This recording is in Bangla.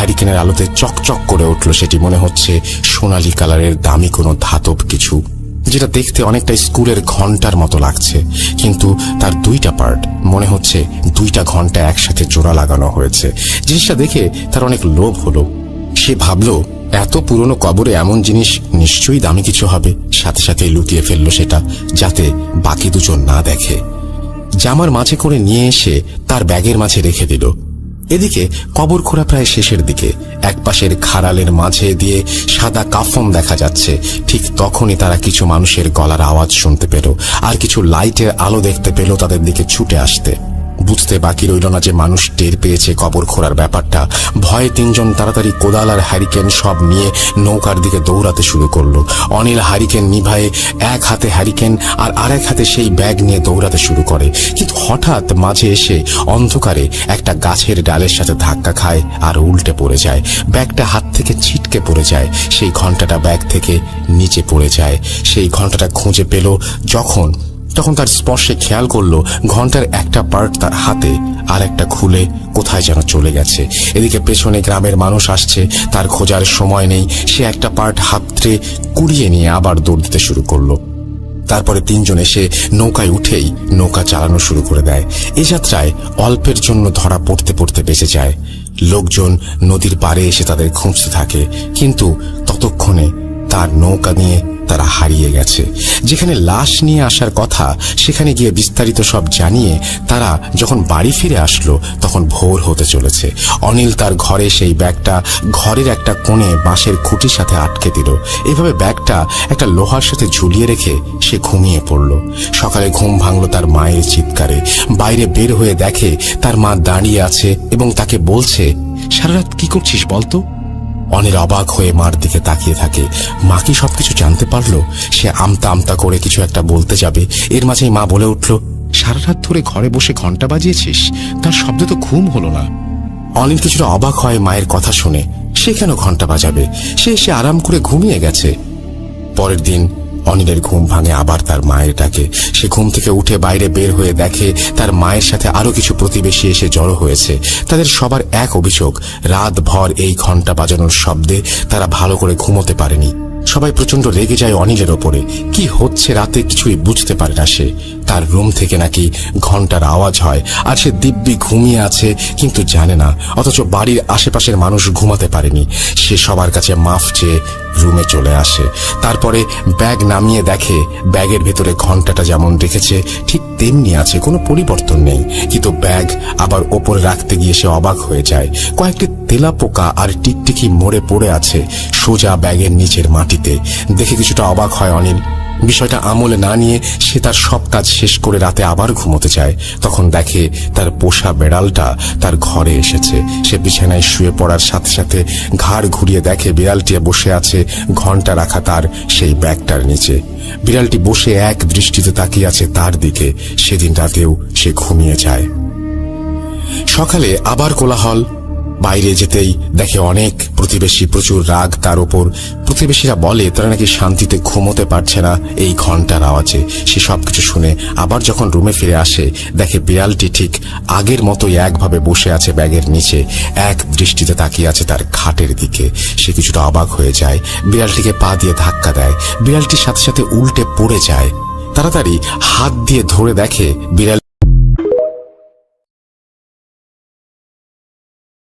হ্যারিকেনের আলোতে চকচক করে উঠল। সেটি মনে হচ্ছে সোনালী কালারের দামি কোনো ধাতব কিছু, যেটা দেখতে অনেকটা স্কুলের ঘন্টার মতো লাগছে, কিন্তু তার দুইটা পার্ট মনে হচ্ছে দুইটা ঘন্টা একসাথে জোড়া লাগানো হয়েছে। জিনিসটা দেখে তার অনেক লোভ হলো। সে ভাবল এত পুরনো কবরে এমন জিনিস নিশ্চয়ই দামি কিছু হবে। সাথে সাথে লুকিয়ে ফেলল সেটা, যাতে বাকি দুজন না দেখে। জামার মাঝে করে নিয়ে এসে তার ব্যাগের মাঝে রেখে দিল। এদিকে কবর খোঁড়া প্রায় শেষের দিকে। একপাশের খাড়ালের মাঝে দিয়ে সাদা কাফন দেখা যাচ্ছে। ঠিক তখনই তারা কিছু মানুষের গলার আওয়াজ শুনতে পেল, আর কিছু লাইটের আলো দেখতে পেল তাদের দিকে ছুটে আসতে। বুঝতে বাকি রইল না যে মানুষ টের পেয়েছে কবর খোঁড়ার ব্যাপারটা। ভয়ে তিনজন তাড়াতাড়ি কোদাল আর হ্যারিকেন সব নিয়ে নৌকার দিকে দৌড়াতে শুরু করলো। অনিল হ্যারিকেন নিভায়ে এক হাতে হ্যারিকেন আর আরেক হাতে সেই ব্যাগ নিয়ে দৌড়াতে শুরু করে, কিন্তু হঠাৎ মাঝে এসে অন্ধকারে একটা গাছের ডালের সাথে ধাক্কা খায় আর উল্টে পড়ে যায়। ব্যাগটা হাত থেকে ছিটকে পড়ে যায়। সেই ঘন্টাটা ব্যাগ থেকে নিচে পড়ে যায়। সেই ঘন্টাটা খুঁজে পেল তখন তার স্পর্শে খেয়াল করলো ঘন্টার একটা পার্ট তার হাতে আর একটা খুলে কোথায় যেন চলে গেছে। এদিকে পেছনে গ্রামের মানুষ আসছে, তার খোঁজার সময় নেই। সে একটা পার্ট হাতড়ে কুড়িয়ে নিয়ে আবার দৌড় দিতে শুরু করলো। তারপরে তিনজন এসে নৌকায় উঠেই নৌকা চালানো শুরু করে দেয়। এ যাত্রায় অল্পের জন্য ধরা পড়তে পড়তে বেঁচে যায়। লোকজন নদীর পাড়ে এসে তাদের খুঁজতে থাকে, কিন্তু ততক্ষণে তার নৌকা নিয়ে তারা হারিয়ে গেছে। যেখানে লাশ নিয়ে আসার কথা সেখানে গিয়ে বিস্তারিত সব জানিয়ে তারা যখন বাড়ি ফিরে আসলো তখন ভোর হতে চলেছে। অনিল তার ঘরে সেই ব্যাগটা ঘরের একটা কোণে বাঁশের খুঁটির সাথে আটকে দিল। এভাবে ব্যাগটা একটা লোহার সাথে ঝুলিয়ে রেখে সে ঘুমিয়ে পড়ল। সকালে ঘুম ভাঙল তার মায়ের চিৎকারে। বাইরে বের হয়ে দেখে তার মা দাঁড়িয়ে আছে এবং তাকে বলছে, সারা রাত কি করছিস বলতো? অনিল অবাক হয়ে মার দিকে তাকিয়ে থাকে। মা কি সবকিছু জানতে পারলো? সে আমতা আমতা করে কিছু একটা বলতে যাবে, এর মাঝেই মা বলে উঠল, সারা রাত ধরে ঘরে বসে ঘন্টা বাজিয়েছিস, তার শব্দ তো ঘুম হলো না। অনিল কিছুটা অবাক হয় মায়ের কথা শুনে। সে কেন ঘন্টা বাজাবে? সে আরাম করে ঘুমিয়ে গেছে। পরের দিন অনিলের ঘুম ভাঙে আবার তার মায়ের ডাকে। সে ঘুম থেকে উঠে বাইরে বের হয়ে দেখে তার মায়ের সাথে আরো কিছু প্রতিবেশী এসে জড়ো হয়েছে। তাদের সবার এক অভিযোগ, রাত ভর এই ঘন্টা বাজানোর শব্দে তারা ভালো করে ঘুমোতে পারেনি। সবাই প্রচন্ড রেগে যায় অনিলের ওপরে। কি হচ্ছে রাতে কিছুই বুঝতে পারে না সে। তার রুম থেকে নাকি ঘন্টার আওয়াজ হয়, আর সে দিব্যি ঘুমিয়ে আছে কিন্তু জানে না। অথচ বাড়ির আশেপাশের মানুষ ঘুমাতে পারেনি। সে সবার কাছে মাফ চেয়ে রুমে চলে আসে। তারপরে ব্যাগ নামিয়ে দেখে ব্যাগের ভেতরে ঘন্টাটা যেমন রেখেছে ঠিক তেমনি আছে, কোনো পরিবর্তন নেই। কিন্তু ব্যাগ আবার ওপরে রাখতে গিয়ে সে অবাক হয়ে যায়। কয়েকটি তেলাপোকা আর টিকটিকি মরে পড়ে আছে সোজা ব্যাগের নিচের মাটিতে। দেখে কিছুটা অবাক হয় অনিল। বিষয়টা আমলে না নিয়ে সে তার সব কাজ শেষ করে রাতে আবার ঘুমোতে যায়। তখন দেখে তার পোষা বেড়ালটা তার ঘরে এসেছে। সে বিছানায় শুয়ে পড়ার সাথে সাথে ঘাড় ঘুরিয়ে দেখে বিড়ালটি বসে আছে ঘন্টা রাখা তার সেই ব্যাগটার নিচে। বিড়ালটি বসে এক দৃষ্টিতে তাকিয়ে আছে তার দিকে। সেদিন রাতেও সে ঘুমিয়ে যায়। সকালে আবার কোলাহল। বাইরে যেতেই দেখে অনেক প্রতিবেশী, প্রচুর রাগ তার ওপর। প্রতিবেশীরা বলে তারা নাকি শান্তিতে ঘুমোতে পারছে না এই ঘন্টার আওয়াজে। সে সবকিছু শুনে আবার যখন রুমে ফিরে আসে দেখে বিড়ালটি ঠিক আগের মতোই একভাবে বসে আছে ব্যাগের নিচে, এক দৃষ্টিতে তাকিয়ে আছে তার খাটের দিকে। সে কিছুটা অবাক হয়ে যায়। বিড়ালটিকে পা দিয়ে ধাক্কা দেয়। বিড়ালটির সাথে সাথে উল্টে পড়ে যায়। তাড়াতাড়ি হাত দিয়ে ধরে দেখে বিড়াল